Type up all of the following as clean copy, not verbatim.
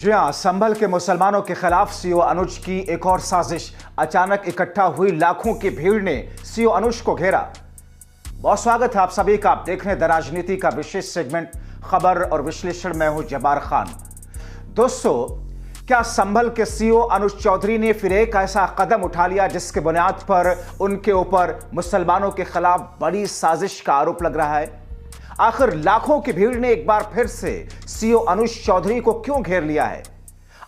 जी हाँ, संभल के मुसलमानों के खिलाफ सीओ अनुज की एक और साजिश। अचानक इकट्ठा हुई लाखों की भीड़ ने सीओ अनुज को घेरा। बहुत स्वागत है आप सभी का। आप देख रहे हैं द राजनीति का विशेष सेगमेंट खबर और विश्लेषण। मैं हूं जब्बार खान। दोस्तों, क्या संभल के सीओ अनुज चौधरी ने फिर एक ऐसा कदम उठा लिया जिसके बुनियाद पर उनके ऊपर मुसलमानों के खिलाफ बड़ी साजिश का आरोप लग रहा है? आखिर लाखों की भीड़ ने एक बार फिर से सीओ अनुज चौधरी को क्यों घेर लिया है?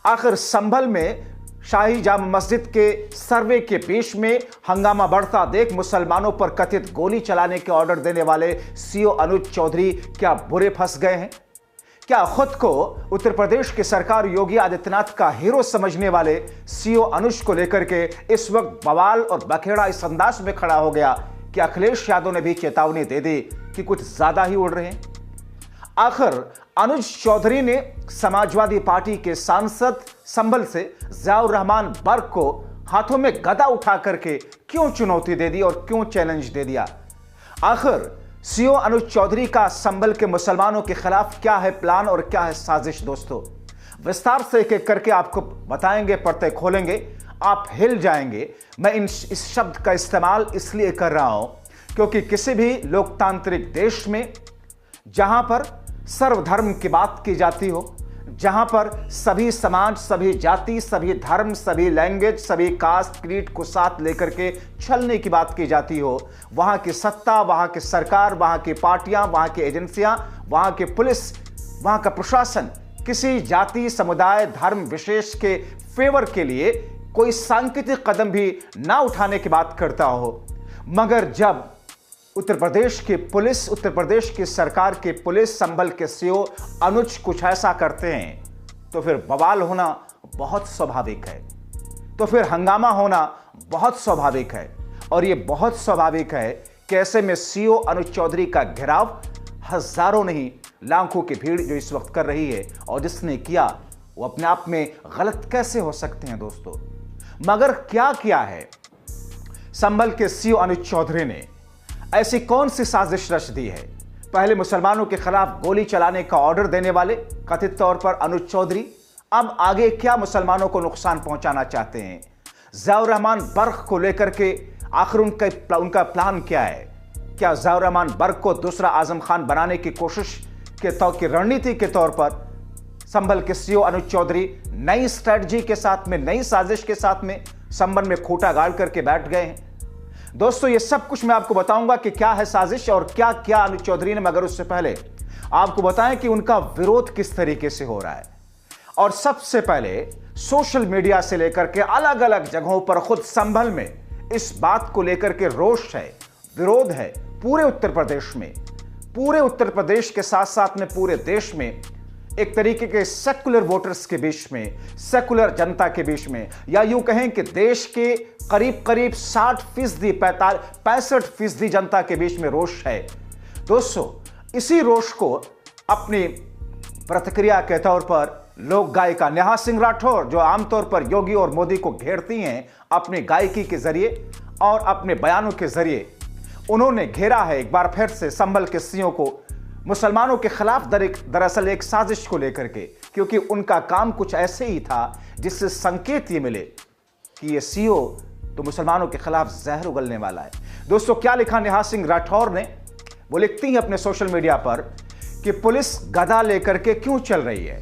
आखिर संभल में शाही जामा मस्जिद के सर्वे के बीच में हंगामा बढ़ता देख मुसलमानों पर कथित गोली चलाने के ऑर्डर देने वाले सीओ अनुज चौधरी क्या बुरे फंस गए हैं? क्या खुद को उत्तर प्रदेश की सरकार योगी आदित्यनाथ का हीरो समझने वाले सीओ अनुज को लेकर के इस वक्त बवाल और बखेड़ा इस अंदाज में खड़ा हो गया कि अखिलेश यादव ने भी चेतावनी दे दी कि कुछ ज्यादा ही उड़ रहे हैं? आखिर अनुज चौधरी ने समाजवादी पार्टी के सांसद संभल से ज़ियाउर रहमान बर्क को हाथों में गदा उठा करके क्यों चुनौती दे दी और क्यों चैलेंज दे दिया? आखिर सीओ अनुज चौधरी का संभल के मुसलमानों के खिलाफ क्या है प्लान और क्या है साजिश? दोस्तों, विस्तार से एक एक करके आपको बताएंगे, पर्दे खोलेंगे, आप हिल जाएंगे। मैं इस शब्द का इस्तेमाल इसलिए कर रहा हूं क्योंकि किसी भी लोकतांत्रिक देश में जहां पर सर्वधर्म की बात की जाती हो, जहां पर सभी समाज, सभी जाति, सभी धर्म, सभी लैंग्वेज, सभी कास्ट क्रीड को साथ लेकर के चलने की बात की जाती हो, वहां की सत्ता, वहां की सरकार, वहां की पार्टियां, वहां की एजेंसियां, वहां की पुलिस, वहां का प्रशासन किसी जाति, समुदाय, धर्म विशेष के फेवर के लिए कोई सांकेतिक कदम भी ना उठाने की बात करता हो। मगर जब उत्तर प्रदेश की पुलिस, उत्तर प्रदेश की सरकार की पुलिस संभल के सीओ अनुज कुछ ऐसा करते हैं तो फिर बवाल होना बहुत स्वाभाविक है, तो फिर हंगामा होना बहुत स्वाभाविक है। और यह बहुत स्वाभाविक है कि ऐसे में सीओ अनुज चौधरी का घेराव हजारों नहीं लाखों की भीड़ जो इस वक्त कर रही है, और जिसने किया वो अपने आप में गलत कैसे हो सकते हैं दोस्तों? मगर क्या किया है संभल के सीओ अनुज चौधरी ने? ऐसी कौन सी साजिश रच दी है? पहले मुसलमानों के खिलाफ गोली चलाने का ऑर्डर देने वाले कथित तौर पर अनुज चौधरी अब आगे क्या मुसलमानों को नुकसान पहुंचाना चाहते हैं? ज़ियाउर रहमान बर्क को लेकर के आखिर उनका प्लान क्या है? क्या ज़ियाउर रहमान बर्क को दूसरा आजम खान बनाने की कोशिश की रणनीति के तौर पर संभल के सीओ अनुज चौधरी नई स्ट्रेटजी के साथ में, नई साजिश के साथ में संभल में खूंटा गाड़ करके बैठ गए हैं? दोस्तों, ये सब कुछ मैं आपको बताऊंगा कि क्या है साजिश और क्या क्या अनुज चौधरी ने, मगर उससे पहले आपको बताएं कि उनका विरोध किस तरीके से हो रहा है। और सबसे पहले सोशल मीडिया से लेकर के अलग अलग जगहों पर खुद संभल में इस बात को लेकर के रोष है, विरोध है पूरे उत्तर प्रदेश में, पूरे उत्तर प्रदेश के साथ साथ में पूरे देश में, एक तरीके के सेकुलर वोटर्स के बीच में, सेकुलर जनता के बीच में, या यूं कहें कि देश के करीब करीब 60%, 65% जनता के बीच में रोष है। दोस्तों, इसी रोष को अपनी प्रतिक्रिया के तौर पर लोक गायिका नेहा सिंह राठौर, जो आमतौर पर योगी और मोदी को घेरती हैं अपनी गायकी के जरिए और अपने बयानों के जरिए, उन्होंने घेरा है एक बार फिर से संभल के सीओ को मुसलमानों के खिलाफ दरअसल एक साजिश को लेकर के, क्योंकि उनका काम कुछ ऐसे ही था जिससे संकेत ये मिले कि ये सीओ तो मुसलमानों के खिलाफ जहर उगलने वाला है। दोस्तों, क्या लिखा नेहा सिंह राठौर ने? वो लिखती हैं अपने सोशल मीडिया पर कि पुलिस गदा लेकर के क्यों चल रही है?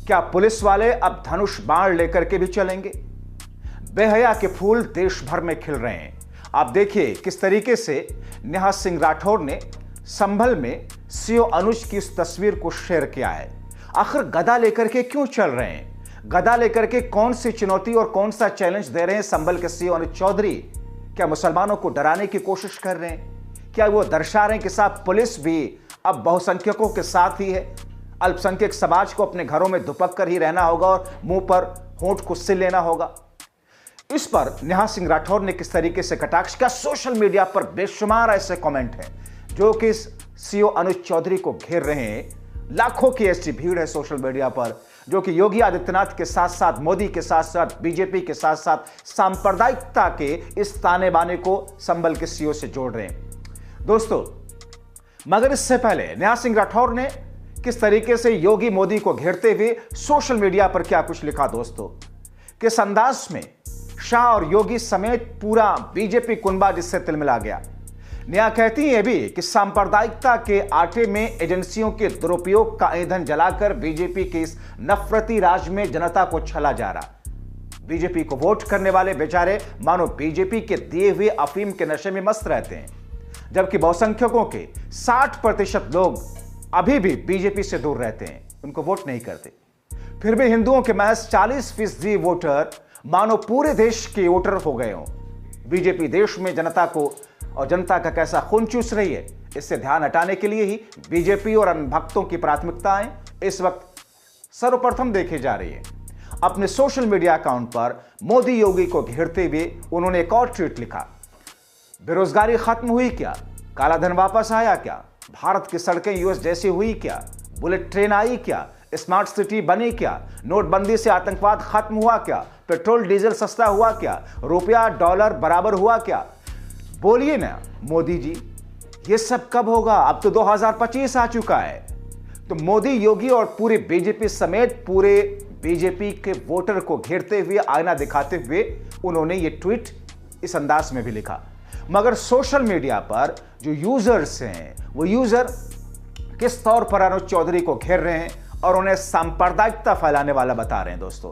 क्या पुलिस वाले अब धनुष बाण लेकर के भी चलेंगे? बेहया के फूल देश भर में खिल रहे हैं। आप देखिए किस तरीके से नेहा सिंह राठौर ने संभल में सीओ अनुज की इस तस्वीर को शेयर किया है। आखिर गदा लेकर के क्यों चल रहे हैं? गदा लेकर के कौन सी चुनौती और कौन सा चैलेंज दे रहे हैं संभल के सीओ अनुज चौधरी? क्या मुसलमानों को डराने की कोशिश कर रहे हैं? क्या वो दर्शा रहे हैं कि साहब पुलिस भी अब बहुसंख्यकों के साथ ही है, अल्पसंख्यक समाज को अपने घरों में दुपक कर ही रहना होगा और मुंह पर होंठ को सिल लेना होगा? इस पर नेहा सिंह राठौर ने किस तरीके से कटाक्ष किया? सोशल मीडिया पर बेशुमार ऐसे कमेंट हैं जो कि सीओ अनुज चौधरी को घेर रहे हैं। लाखों की ऐसी भीड़ है सोशल मीडिया पर जो कि योगी आदित्यनाथ के साथ साथ, मोदी के साथ साथ, बीजेपी के साथ साथ सांप्रदायिकता के इस ताने बाने को संभल के सीओ से जोड़ रहे हैं। दोस्तों, मगर इससे पहले नेहा सिंह राठौर ने किस तरीके से योगी मोदी को घेरते हुए सोशल मीडिया पर क्या कुछ लिखा दोस्तों। किस अंदाज में शाह और योगी समेत पूरा बीजेपी कुनबा जिससे तिलमिला गया। नेहा कहती है भी कि सांप्रदायिकता के आटे में एजेंसियों के दुरुपयोग का ईंधन जलाकर बीजेपी के इस नफरती राज में जनता को छला जा रहा। बीजेपी को वोट करने वाले बेचारे मानो बीजेपी के दिए हुए अफीम के नशे में मस्त रहते हैं, जबकि बहुसंख्यकों के 60% लोग अभी भी बीजेपी से दूर रहते हैं, उनको वोट नहीं करते। फिर भी हिंदुओं के महज 40% वोटर मानो पूरे देश के वोटर हो गए हों। बीजेपी देश में जनता को और जनता का कैसा खून चूस रही है, इससे ध्यान हटाने के लिए ही बीजेपी और अन्य भक्तों की प्राथमिकताएं इस वक्त सर्वप्रथम देखी जा रही है। अपने सोशल मीडिया अकाउंट पर मोदी योगी को घेरते हुए उन्होंने एक और ट्वीट लिखा। बेरोजगारी खत्म हुई क्या? काला धन वापस आया क्या? भारत की सड़कें यूएस जैसी हुई क्या? बुलेट ट्रेन आई क्या? स्मार्ट सिटी बनी क्या? नोटबंदी से आतंकवाद खत्म हुआ क्या? पेट्रोल डीजल सस्ता हुआ क्या? रुपया डॉलर बराबर हुआ क्या? बोलिए ना मोदी जी, ये सब कब होगा? अब तो 2025 आ चुका है। तो मोदी योगी और पूरे बीजेपी समेत पूरे बीजेपी के वोटर को घेरते हुए आईना दिखाते हुए उन्होंने ये ट्वीट इस अंदाज में भी लिखा। मगर सोशल मीडिया पर जो यूजर्स हैं वो यूजर किस तौर पर अनुज चौधरी को घेर रहे हैं और उन्हें सांप्रदायिकता फैलाने वाला बता रहे हैं दोस्तों,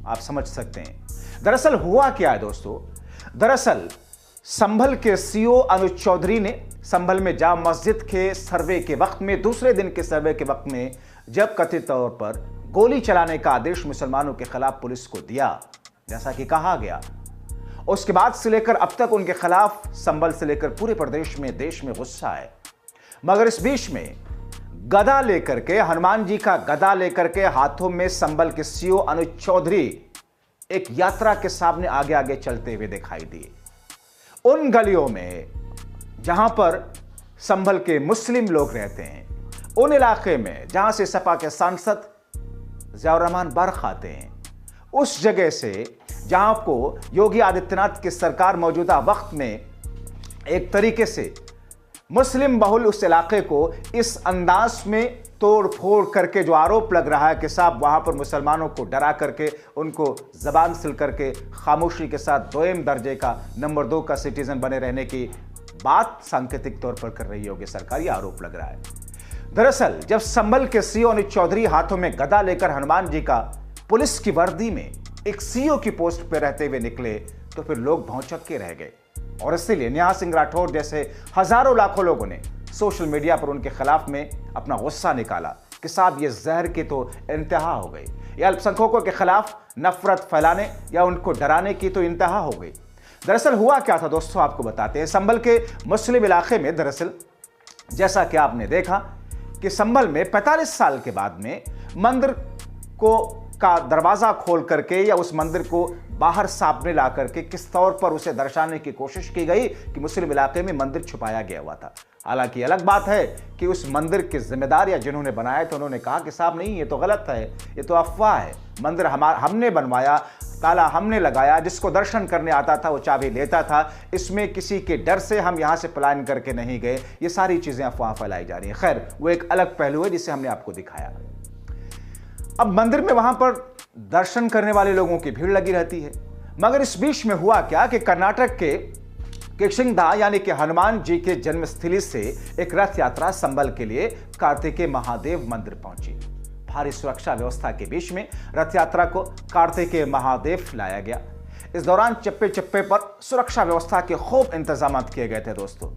आप समझ सकते हैं। दरअसल हुआ क्या है दोस्तों, दरअसल संभल के सीओ अनुज चौधरी ने संभल में जाम मस्जिद के सर्वे के वक्त में, दूसरे दिन के सर्वे के वक्त में, जब कथित तौर पर गोली चलाने का आदेश मुसलमानों के खिलाफ पुलिस को दिया जैसा कि कहा गया, उसके बाद से लेकर अब तक उनके खिलाफ संभल से लेकर पूरे प्रदेश में, देश में गुस्सा है। मगर इस बीच में गदा लेकर के, हनुमान जी का गदा लेकर के हाथों में संभल के सीओ अनुज चौधरी एक यात्रा के सामने आगे आगे चलते हुए दिखाई दिए। उन गलियों में जहां पर संभल के मुस्लिम लोग रहते हैं, उन इलाके में जहां से सपा के सांसद ज़ियाउर रहमान बर्ख आते हैं, उस जगह से जहां को योगी आदित्यनाथ की सरकार मौजूदा वक्त में एक तरीके से मुस्लिम बहुल उस इलाके को इस अंदाज में तोड़ फोड़ करके जो आरोप लग रहा है कि साहब वहां पर मुसलमानों को डरा करके उनको जबान सिल करके खामोशी के साथ दोयम दर्जे का, नंबर 2 का सिटीजन बने रहने की बात सांकेतिक तौर पर कर रही योगी सरकार, यह आरोप लग रहा है। दरअसल जब संभल के सीओ अनुज चौधरी हाथों में गदा लेकर हनुमान जी का पुलिस की वर्दी में एक सीओ की पोस्ट पर रहते हुए निकले तो फिर लोग भौंचक के रह गए और इसीलिए नेहा सिंह राठौर जैसे हजारों लाखों लोगों ने सोशल मीडिया पर उनके खिलाफ में अपना गुस्सा निकाला कि साहब ये जहर की तो इंतहा हो गई, ये अल्पसंख्यकों के खिलाफ नफरत फैलाने या उनको डराने की तो इंतहा हो गई। दरअसल हुआ क्या था दोस्तों, आपको बताते हैं। संभल के मुस्लिम इलाके में दरअसल जैसा कि आपने देखा कि संभल में 45 साल के बाद में मंदिर का दरवाजा खोल करके या उस मंदिर को बाहर सामने ला करके किस तौर पर उसे दर्शाने की कोशिश की गई कि मुस्लिम इलाके में मंदिर छुपाया गया हुआ था। हालांकि अलग बात है कि उस मंदिर के जिम्मेदार या जिन्होंने बनाया तो उन्होंने कहा कि साहब नहीं, ये तो गलत है, ये तो अफवाह है, मंदिर हमने बनवाया, ताला हमने लगाया, जिसको दर्शन करने आता था वो चाबी लेता था, इसमें किसी के डर से हम यहाँ से पलायन करके नहीं गए, ये सारी चीजें अफवाह फैलाई जा रही हैं। खैर वो एक अलग पहलू है जिसे हमने आपको दिखाया। अब मंदिर में वहां पर दर्शन करने वाले लोगों की भीड़ लगी रहती है, मगर इस बीच में हुआ क्या कि कर्नाटक के किशिंगधा यानी कि हनुमान जी के जन्मस्थली से एक रथ यात्रा संभल के लिए कार्तिकेय महादेव मंदिर पहुंची। भारी सुरक्षा व्यवस्था के बीच में रथ यात्रा को कार्तिकेय महादेव लाया गया। इस दौरान चप्पे चप्पे पर सुरक्षा व्यवस्था के खूब इंतजाम किए गए थे दोस्तों।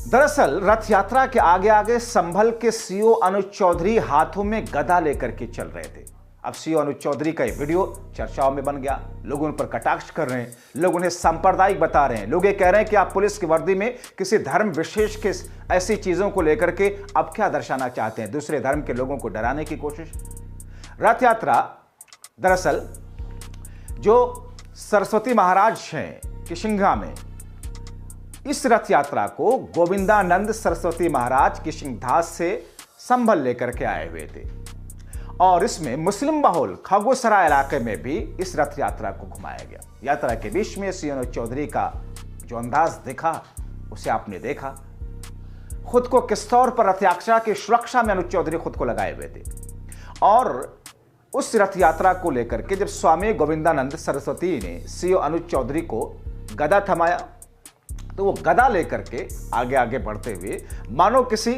दरअसल रथ यात्रा के आगे आगे संभल के सीओ अनुज चौधरी हाथों में गदा लेकर के चल रहे थे। अब सीओ अनुज चौधरी का ये वीडियो चर्चाओं में बन गया, लोग उन पर कटाक्ष कर रहे हैं, लोग उन्हें सांप्रदायिक बता रहे हैं, लोग ये कह रहे हैं कि आप पुलिस की वर्दी में किसी धर्म विशेष के ऐसी चीजों को लेकर के अब क्या दर्शाना चाहते हैं, दूसरे धर्म के लोगों को डराने की कोशिश। रथ यात्रा दरअसल जो सरस्वती महाराज हैं किशिंगधा में, इस रथ यात्रा को गोविंदानंद सरस्वती महाराज किशिंगधा से संभल लेकर के आए हुए थे और इसमें मुस्लिम बहुल खगोसराय इलाके में भी इस रथ यात्रा को घुमाया गया। यात्रा के बीच में सीओ अनुज चौधरी का जो अंदाज दिखा उसे आपने देखा। खुद को किस तौर पर रथ यात्रा की सुरक्षा में अनुज चौधरी खुद को लगाए हुए थे। और उस रथ यात्रा को लेकर के जब स्वामी गोविंदानंद सरस्वती ने सीओ अनुज चौधरी को गदा थमाया, तो वो गदा लेकर के आगे आगे बढ़ते हुए मानो किसी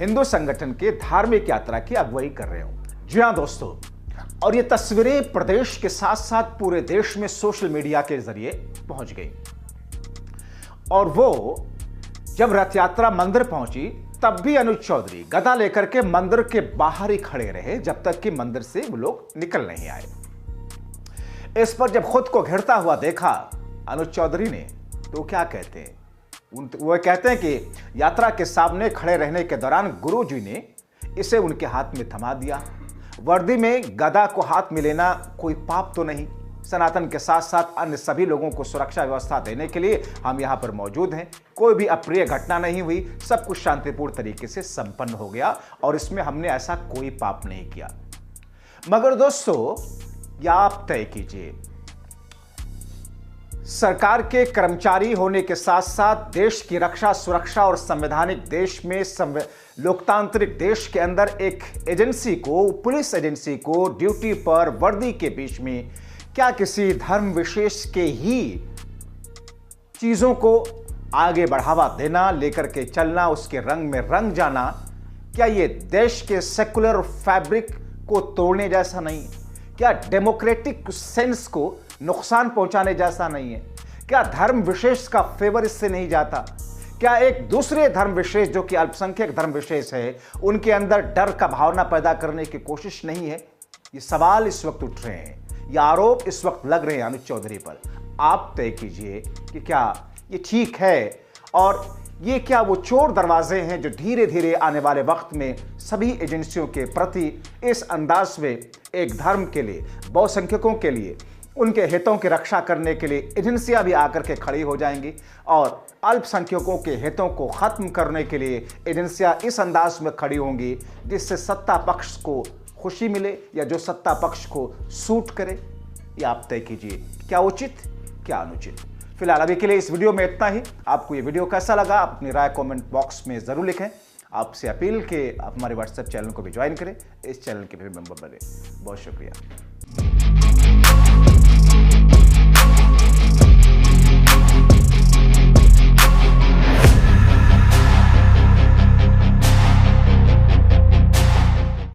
हिंदू संगठन के धार्मिक यात्रा की अगुवाई कर रहे हो। जी हां दोस्तों, और ये तस्वीरें प्रदेश के साथ साथ पूरे देश में सोशल मीडिया के जरिए पहुंच गई। और वो जब रथ यात्रा मंदिर पहुंची तब भी अनुज चौधरी गदा लेकर के मंदिर के बाहर ही खड़े रहे जब तक कि मंदिर से वो लोग निकल नहीं आए। इस पर जब खुद को घिरता हुआ देखा अनुज चौधरी ने, तो क्या कहते हैं, वो कहते हैं कि यात्रा के सामने खड़े रहने के दौरान गुरुजी ने इसे उनके हाथ में थमा दिया। वर्दी में गदा को हाथ में लेना कोई पाप तो नहीं। सनातन के साथ साथ अन्य सभी लोगों को सुरक्षा व्यवस्था देने के लिए हम यहां पर मौजूद हैं। कोई भी अप्रिय घटना नहीं हुई, सब कुछ शांतिपूर्ण तरीके से संपन्न हो गया और इसमें हमने ऐसा कोई पाप नहीं किया। मगर दोस्तों, या आप तय कीजिए, सरकार के कर्मचारी होने के साथ साथ देश की रक्षा सुरक्षा और संवैधानिक देश में लोकतांत्रिक देश के अंदर एक एजेंसी को, पुलिस एजेंसी को ड्यूटी पर वर्दी के बीच में क्या किसी धर्म विशेष के ही चीजों को आगे बढ़ावा देना, लेकर के चलना, उसके रंग में रंग जाना, क्या ये देश के सेकुलर फैब्रिक को तोड़ने जैसा नहीं है? क्या डेमोक्रेटिक सेंस को नुकसान पहुंचाने जैसा नहीं है? क्या धर्म विशेष का फेवर इससे नहीं जाता? क्या एक दूसरे धर्म विशेष जो कि अल्पसंख्यक धर्म विशेष है, उनके अंदर डर का भावना पैदा करने की कोशिश नहीं है? ये सवाल इस वक्त उठ रहे हैं, ये आरोप इस वक्त लग रहे हैं अनुज चौधरी पर। आप तय कीजिए कि क्या ये ठीक है, और ये क्या वो चोर दरवाजे हैं जो धीरे धीरे आने वाले वक्त में सभी एजेंसियों के प्रति इस अंदाज में एक धर्म के लिए, बहुसंख्यकों के लिए, उनके हितों की रक्षा करने के लिए एजेंसियां भी आकर के खड़ी हो जाएंगी, और अल्पसंख्यकों के हितों को खत्म करने के लिए एजेंसियां इस अंदाज में खड़ी होंगी जिससे सत्ता पक्ष को खुशी मिले या जो सत्ता पक्ष को सूट करे। ये आप तय कीजिए, क्या उचित क्या अनुचित। फिलहाल अभी के लिए इस वीडियो में इतना ही। आपको ये वीडियो कैसा लगा, आप अपनी राय कमेंट बॉक्स में जरूर लिखें। आपसे अपील कि आप हमारे व्हाट्सएप चैनल को भी ज्वाइन करें, इस चैनल के भी मेंबर बने। बहुत शुक्रिया।